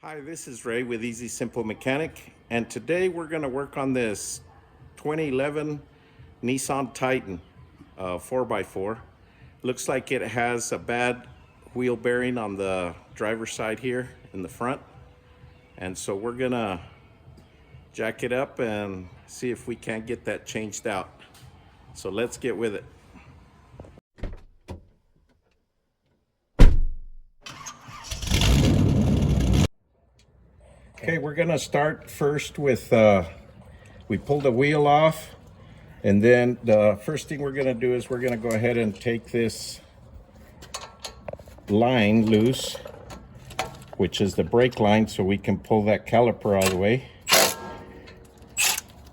Hi, this is Ray with Easy Simple Mechanic, and today we're going to work on this 2011 Nissan Titan 4x4. Looks like it has a bad wheel bearing on the driver's side here in the front, and so we're going to jack it up and see if we can't get that changed out. So let's get with it. Okay, we're gonna start first with, we pulled the wheel off, and then the first thing we're gonna do is we're gonna go ahead and take this line loose, which is the brake line, so we can pull that caliper out of the way.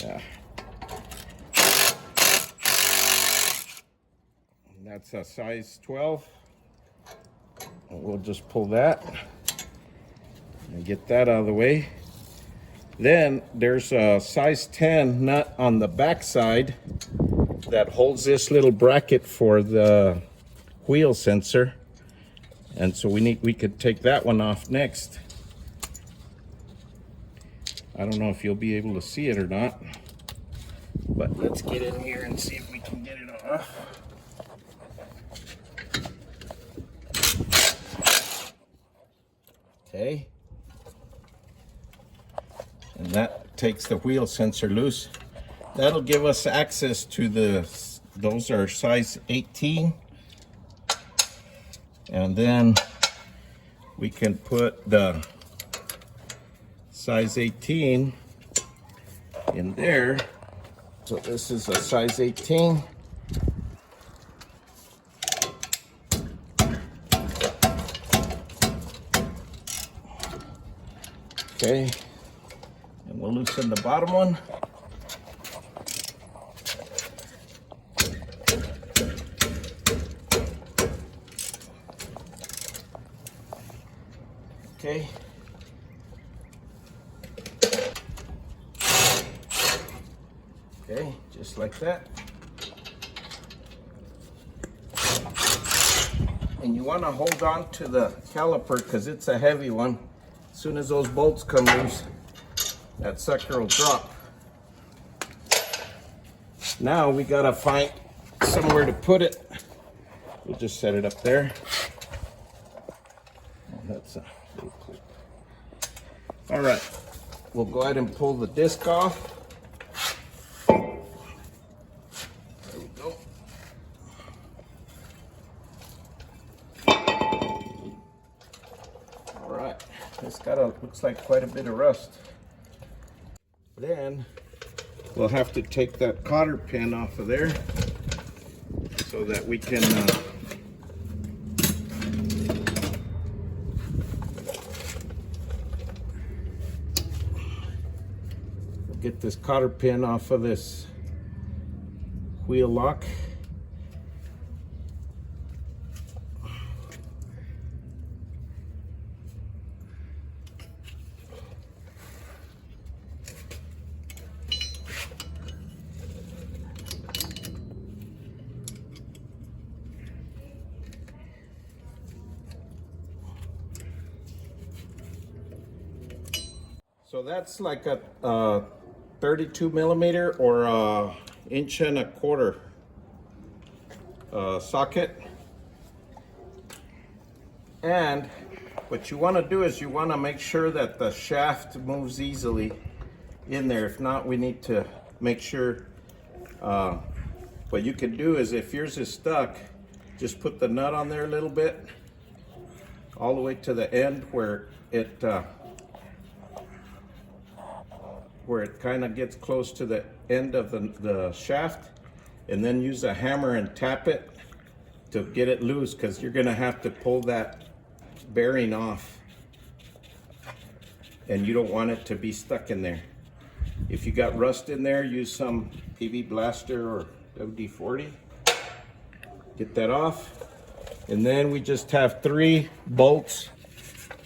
And that's a size 12. And we'll just pull that and get that out of the way. Then there's a size 10 nut on the back side that holds this little bracket for the wheel sensor, and so we could take that one off next. I don't know if you'll be able to see it or not, but let's get in here and see if we can get it off. Okay. And that takes the wheel sensor loose. That'll give us access to those are size 18. And then we can put the size 18 in there. So this is a size 18. Okay. And we'll loosen the bottom one. Okay. Okay, just like that. And you want to hold on to the caliper because it's a heavy one. As soon as those bolts come loose, that sucker will drop. Now we gotta find somewhere to put it. We'll just set it up there. Oh, that's a little clip. All right, we'll go ahead and pull the disc off. There we go. All right, it's looks like quite a bit of rust. Then we'll have to take that cotter pin off of there so that we can get this cotter pin off of this wheel lock. So that's like a 32 millimeter or a 1.25 inch socket. And what you want to do is you want to make sure that the shaft moves easily in there. If not, we need to make sure. What you can do is, if yours is stuck, just put the nut on there a little bit, all the way to the end where it kind of gets close to the end of the shaft, and then use a hammer and tap it to get it loose, because you're going to have to pull that bearing off, and you don't want it to be stuck in there. If you got rust in there, use some PV Blaster or WD-40. Get that off, and then we just have 3 bolts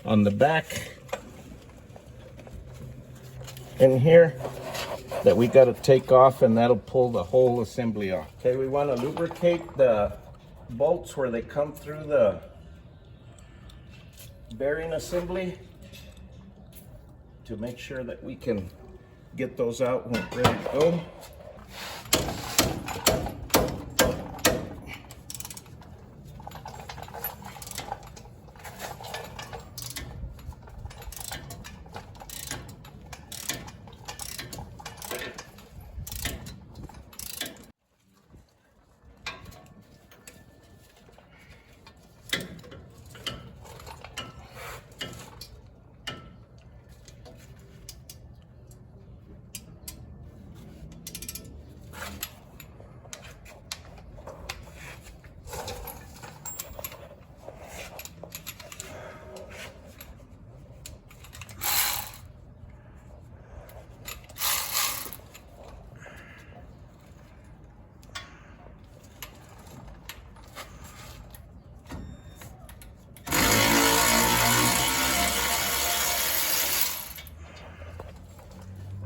on the back in here that we got to take off, and that'll pull the whole assembly off. Okay, we want to lubricate the bolts where they come through the bearing assembly. to make sure that we can get those out when we're ready to go.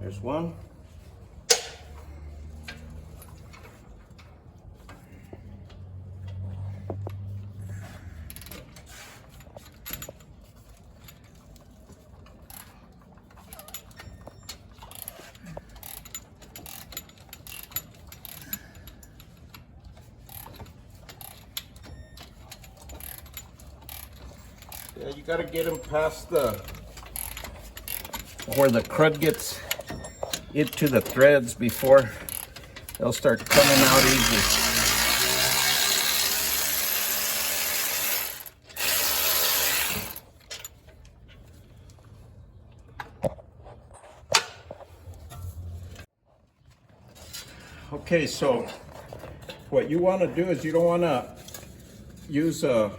There's one. Yeah, you gotta get them past where the crud gets into the threads before they'll start coming out easy. Okay, so what you want to do is you don't want to use a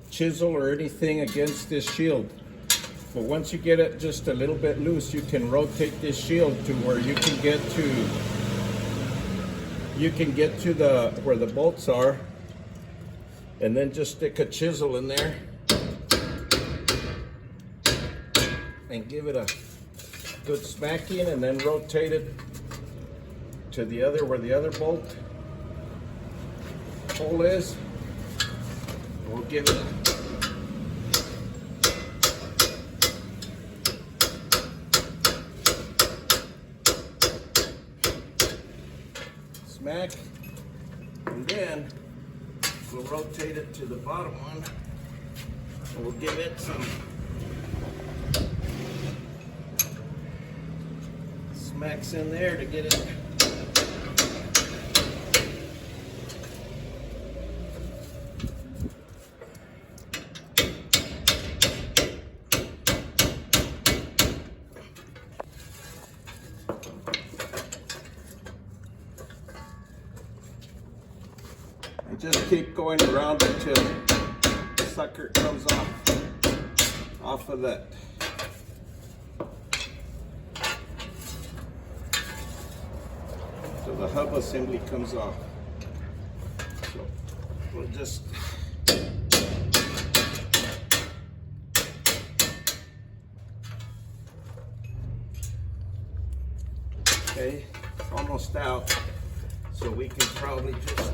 chisel or anything against this shield. But once you get it just a little bit loose, you can rotate this shield to where you can get to the where the bolts are, and then just stick a chisel in there and give it a good smacking, and then rotate it to the other where the other bolt hole is. We'll give it smack, and then we'll rotate it to the bottom one, and we'll give it some smacks in there to get it. Just keep going around until the sucker comes off of that. So the hub assembly comes off. So we'll just okay, it's almost out. So we can probably just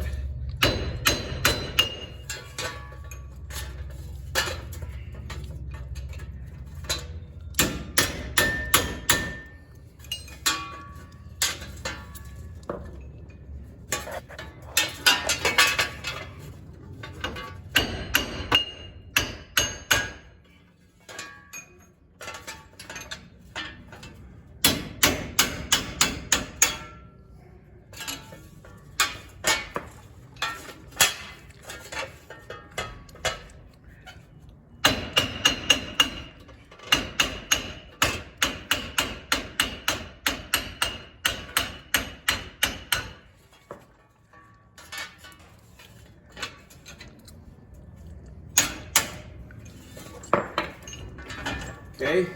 okay,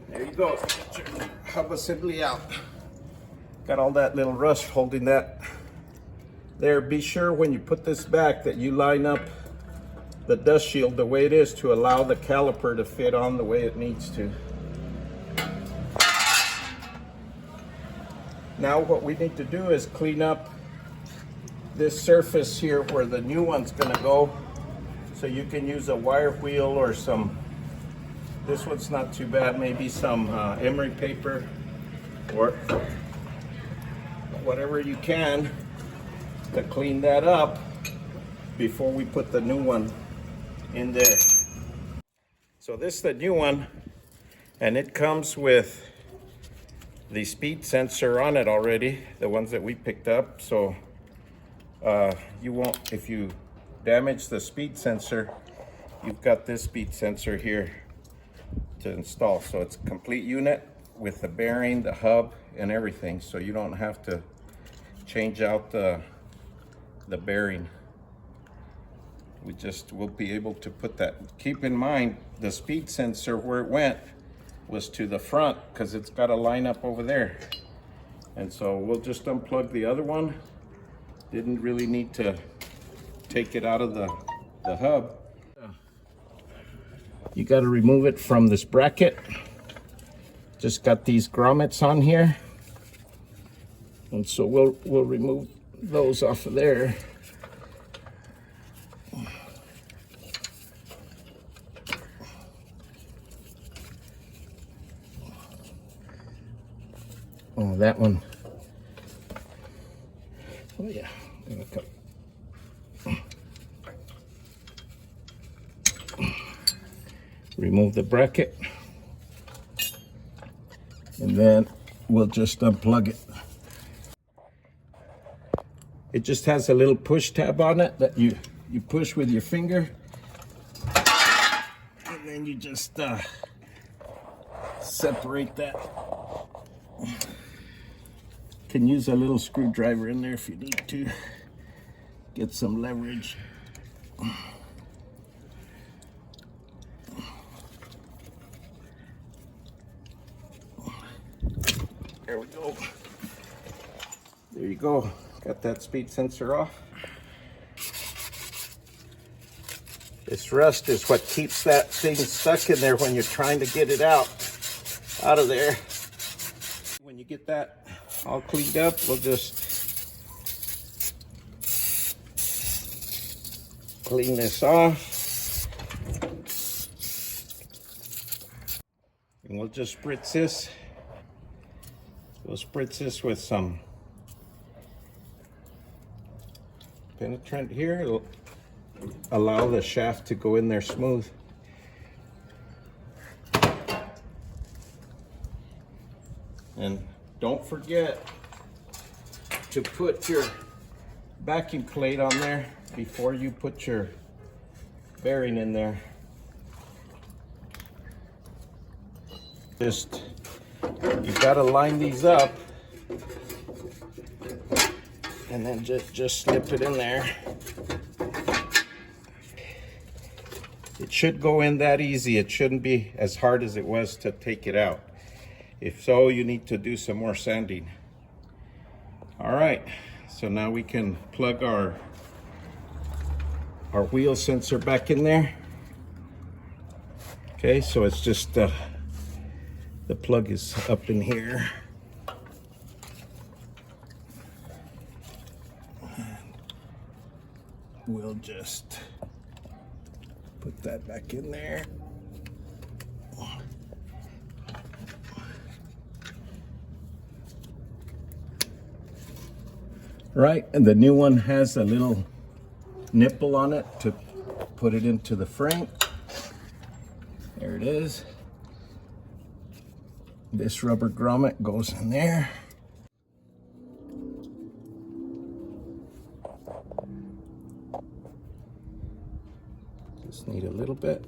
there you go. Get your hub assembly out. Got all that little rust holding that there. Be sure when you put this back that you line up the dust shield the way it is to allow the caliper to fit on the way it needs to. Now what we need to do is clean up this surface here where the new one's gonna go, so you can use a wire wheel or some This one's not too bad. Maybe some emery paper or whatever you can to clean that up before we put the new one in there. So this is the new one, and it comes with the speed sensor on it already, the ones that we picked up. So you won't, if you damage the speed sensor, you've got this speed sensor here to install. So it's a complete unit with the bearing, the hub, and everything. So you don't have to change out the bearing. We'll be able to put that. Keep in mind, the speed sensor, where it went was to the front, because it's got to line up over there. And so we'll just unplug the other one. Didn't really need to take it out of the hub. You got to remove it from this bracket. Just got these grommets on here, and so we'll remove those off of there. Oh, that one. Oh yeah. Remove the bracket, and then we'll just unplug it. It just has a little push tab on it that you push with your finger, and then you just separate that. Can use a little screwdriver in there if you need to get some leverage. There we go. There you go. Got that speed sensor off. This rust is what keeps that thing stuck in there when you're trying to get it out of there. When you get that all cleaned up, we'll just clean this off. And we'll just spritz this. We'll spritz this with some penetrant here. It'll allow the shaft to go in there smooth. And don't forget to put your vacuum plate on there before you put your bearing in there. You gotta line these up, and then just slip it in there. It should go in that easy. It shouldn't be as hard as it was to take it out. If so, you need to do some more sanding. All right, so now we can plug our wheel sensor back in there. Okay, so it's just the plug is up in here. We'll just put that back in there. Right, and the new one has a little nipple on it to put it into the frame. There it is. This rubber grommet goes in there. Just need a little bit.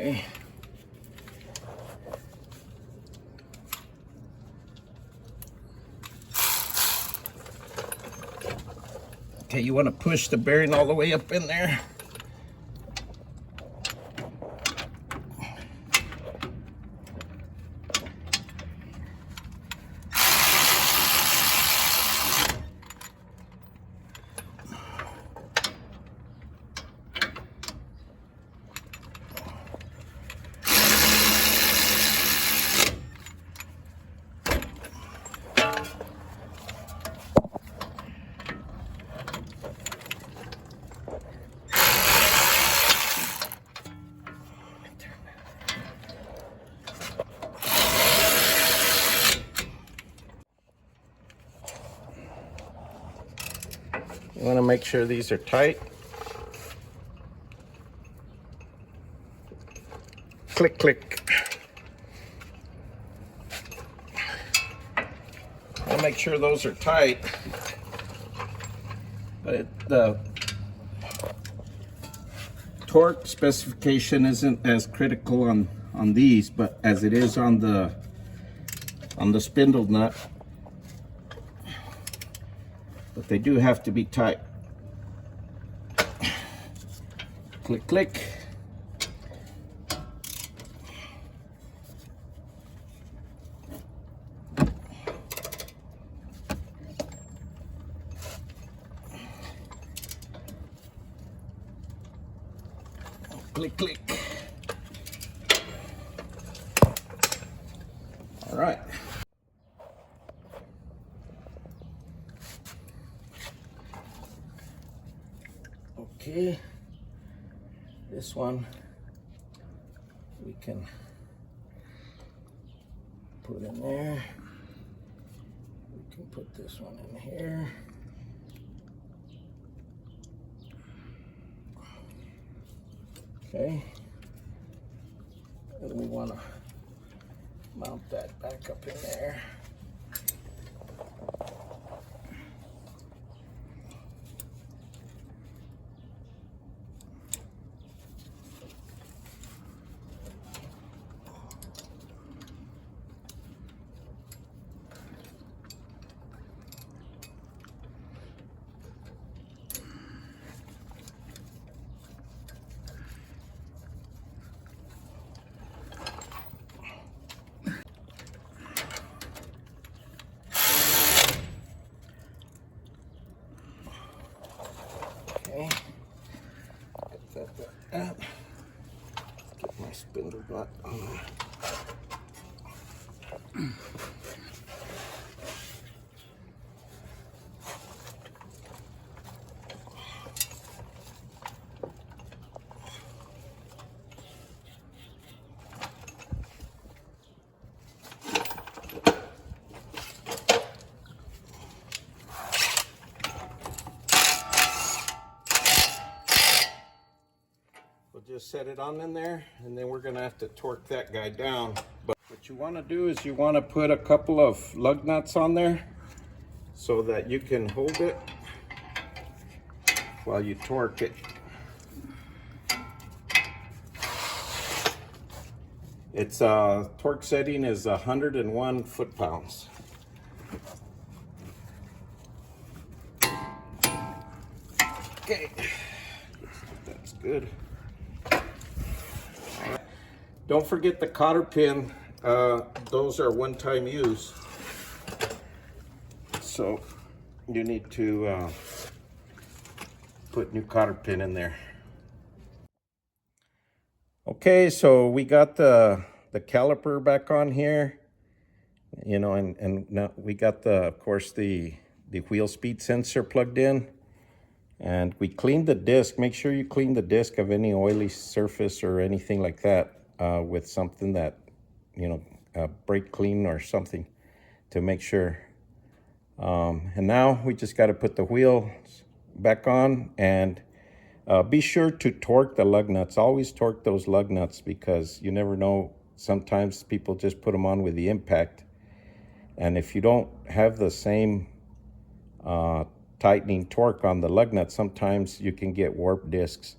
Okay. Okay, you want to push the bearing all the way up in there. You want to make sure these are tight. Click, click. I'll make sure those are tight. But the torque specification isn't as critical on these, but as it is on the spindle nut. But they do have to be tight. Click, click. Click, click. All right. Okay. This one we can put in there. We can put this one in here. Okay, and we want to mount that back up in there. Okay, get that out. Get my spindle nut on there. Just set it on in there, and then we're going to have to torque that guy down. But what you want to do is you want to put a couple of lug nuts on there so that you can hold it while you torque it. Its torque setting is 101 foot-pounds. Okay, that's good. Don't forget the cotter pin. Those are one-time use. So you need to put new cotter pin in there. Okay, so we got the caliper back on here. You know, and now we got of course the wheel speed sensor plugged in. And we cleaned the disc. Make sure you clean the disc of any oily surface or anything like that. With something that, you know, brake clean or something to make sure. And now we just got to put the wheels back on, and be sure to torque the lug nuts. Always torque those lug nuts, because you never know. Sometimes people just put them on with the impact. And if you don't have the same tightening torque on the lug nut, sometimes you can get warped discs.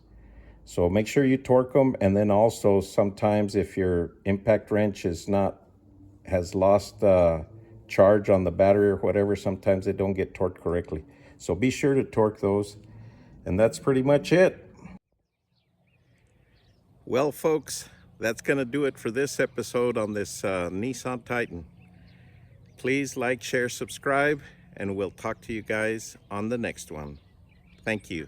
So make sure you torque them, and then also sometimes if your impact wrench has lost charge on the battery or whatever, sometimes they don't get torqued correctly. So be sure to torque those, and that's pretty much it. Well, folks, that's going to do it for this episode on this Nissan Titan. Please like, share, subscribe, and we'll talk to you guys on the next one. Thank you.